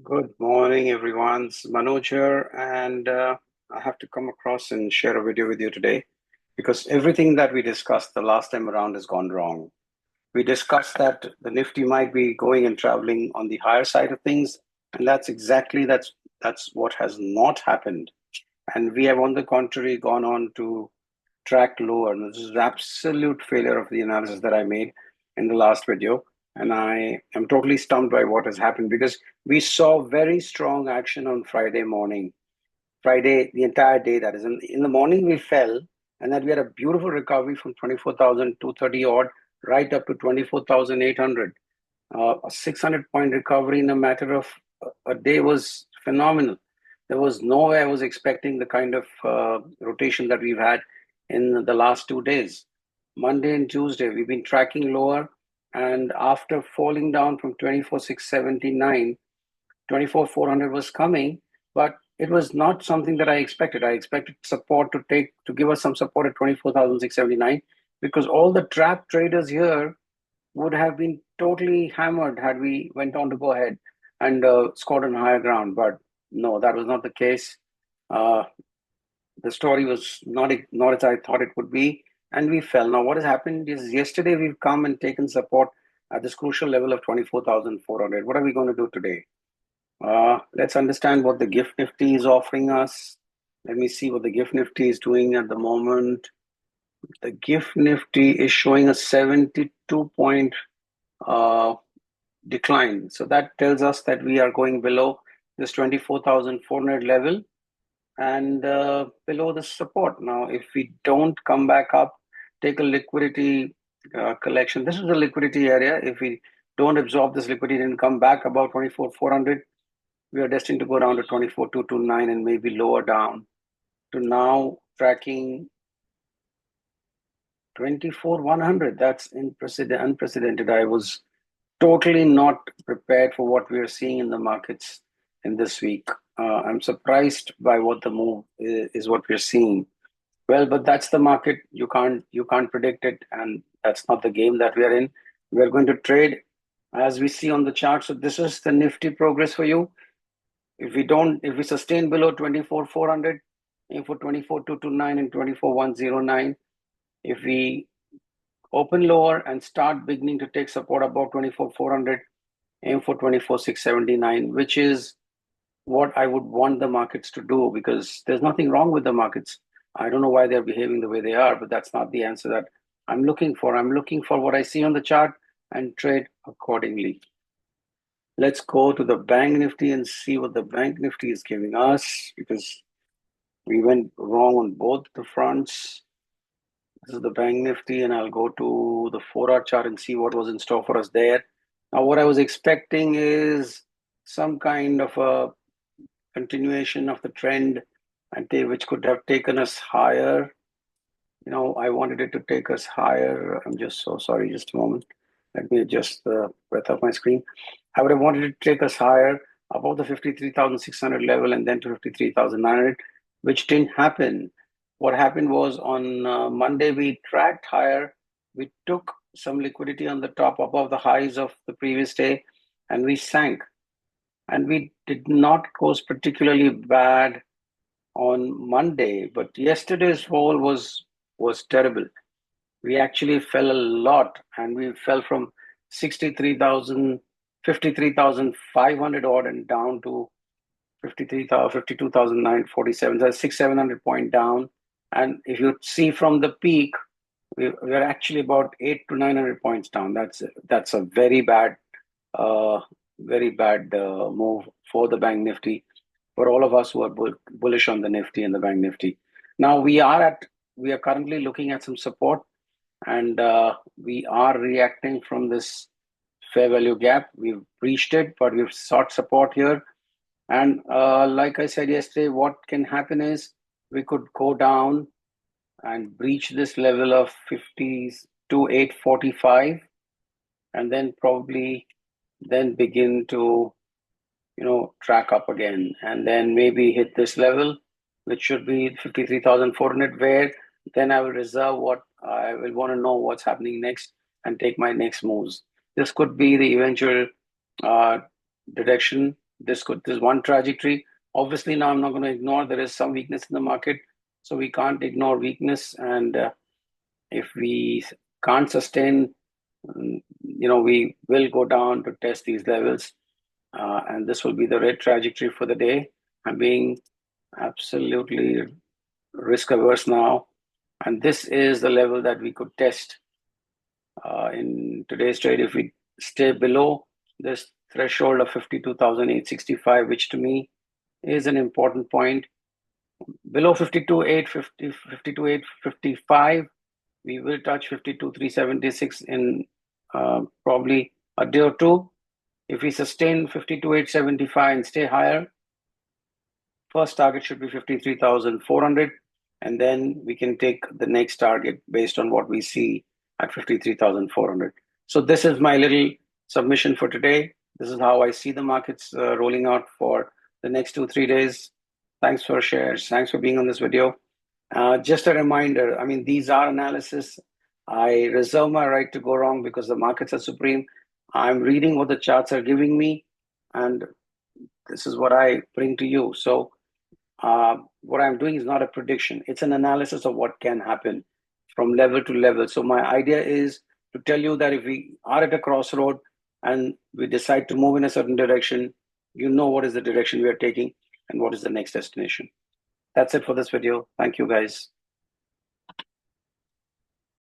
Good morning, everyone. It's Manoj here, and I have to come across and share a video with you today because everything that we discussed the last time around has gone wrong. We discussed that the Nifty might be going and traveling on the higher side of things, and that's what has not happened. And we have, on the contrary, gone on to track lower. And this is absolute failure of the analysis that I made in the last video. And I am totally stumped by what has happened because we saw very strong action on Friday morning. Friday, the entire day, that is. In the morning, we fell, and then we had a beautiful recovery from 24,230 odd right up to 24,800. A 600-point recovery in a matter of a day was phenomenal. There was no way I was expecting the kind of rotation that we've had in the last 2 days. Monday and Tuesday, we've been tracking lower, and after falling down from 24,679, 24,400 was coming, but it was not something that I expected. I expected support to give us some support at 24,679 because all the trap traders here would have been totally hammered had we went on to go ahead and scored on higher ground. But no, that was not the case. Uh, the story was not as I thought it would be, and we fell. Now, what has happened is yesterday we've come and taken support at this crucial level of 24,400. What are we going to do today? Let's understand what the Gift Nifty is offering us. Let me see what the Gift Nifty is doing at the moment. The Gift Nifty is showing a 72 point uh, decline. So that tells us that we are going below this 24,400 level and below the support. Now, if we don't come back up, take a liquidity collection. This is the liquidity area. If we don't absorb this liquidity and come back about 24,400, we are destined to go down to 24,229 and maybe lower down to now tracking 24,100. That's unprecedented. I was totally not prepared for what we are seeing in the markets in this week. I'm surprised by what the move is what we're seeing. Well, but that's the market. You can't predict it, and that's not the game that we are in. We're going to trade as we see on the chart. So this is the Nifty progress for you. If we sustain below 24,400, aim for 24,229 and 24,109. If we open lower and start beginning to take support above 24,400, aim for 24,679, which is what I would want the markets to do because there's nothing wrong with the markets. I don't know why they're behaving the way they are, but that's not the answer that I'm looking for. I'm looking for what I see on the chart and trade accordingly. Let's go to the Bank Nifty and see what the Bank Nifty is giving us because we went wrong on both the fronts. This is the Bank Nifty, and I'll go to the 4-hour chart and see what was in store for us there. Now, what I was expecting is some kind of a continuation of the trend, which could have taken us higher. I wanted it to take us higher. I'm just so sorry. Just a moment. Let me adjust the breadth of my screen. I would have wanted it to take us higher above the 53,600 level and then to 53,900, which didn't happen. What happened was on Monday, we tracked higher. We took some liquidity on the top above the highs of the previous day and we sank. And we did not close particularly bad on Monday, but yesterday's fall was terrible. We actually fell a lot, and we fell from 63,000, 53,500 odd and down to 53,000, 52,947. That's 700 point down. And if you see from the peak, we're actually about 800 to 900 points down. That's a uh, very bad move for the Bank Nifty, for all of us who are bullish on the Nifty and the Bank Nifty. Now we are currently looking at some support, and we are reacting from this fair value gap. We've breached it, but we've sought support here. And like I said yesterday, what can happen is we could go down and breach this level of 50s to 845, and then probably then begin to track up again, and then maybe hit this level, which should be 53,400, where then I will reserve what I will want to know what's happening next and take my next moves. This could be the eventual uh, direction This is one trajectory. Obviously, now I'm not going to ignore there is some weakness in the market, so we can't ignore weakness. And if we can't sustain, we will go down to test these levels, and this will be the red trajectory for the day. I'm being absolutely risk averse now, and this is the level that we could test in today's trade. If we stay below this threshold of 52,865, which to me is an important point, below 52,850, 52,855, we will touch 52,376 in probably a day or two. If we sustain 52,875 and stay higher, first target should be 53,400, and then we can take the next target based on what we see at 53,400. So this is my little submission for today. This is how I see the markets rolling out for the next 2-3 days. Thanks for shares. Thanks for being on this video. Just a reminder, I mean, these are analysis. I reserve my right to go wrong because the markets are supreme. I'm reading what the charts are giving me, and this is what I bring to you. So what I'm doing is not a prediction. It's an analysis of what can happen from level to level. So my idea is to tell you that if we are at a crossroad and we decide to move in a certain direction, you know what is the direction we are taking and what is the next destination. That's it for this video. Thank you, guys.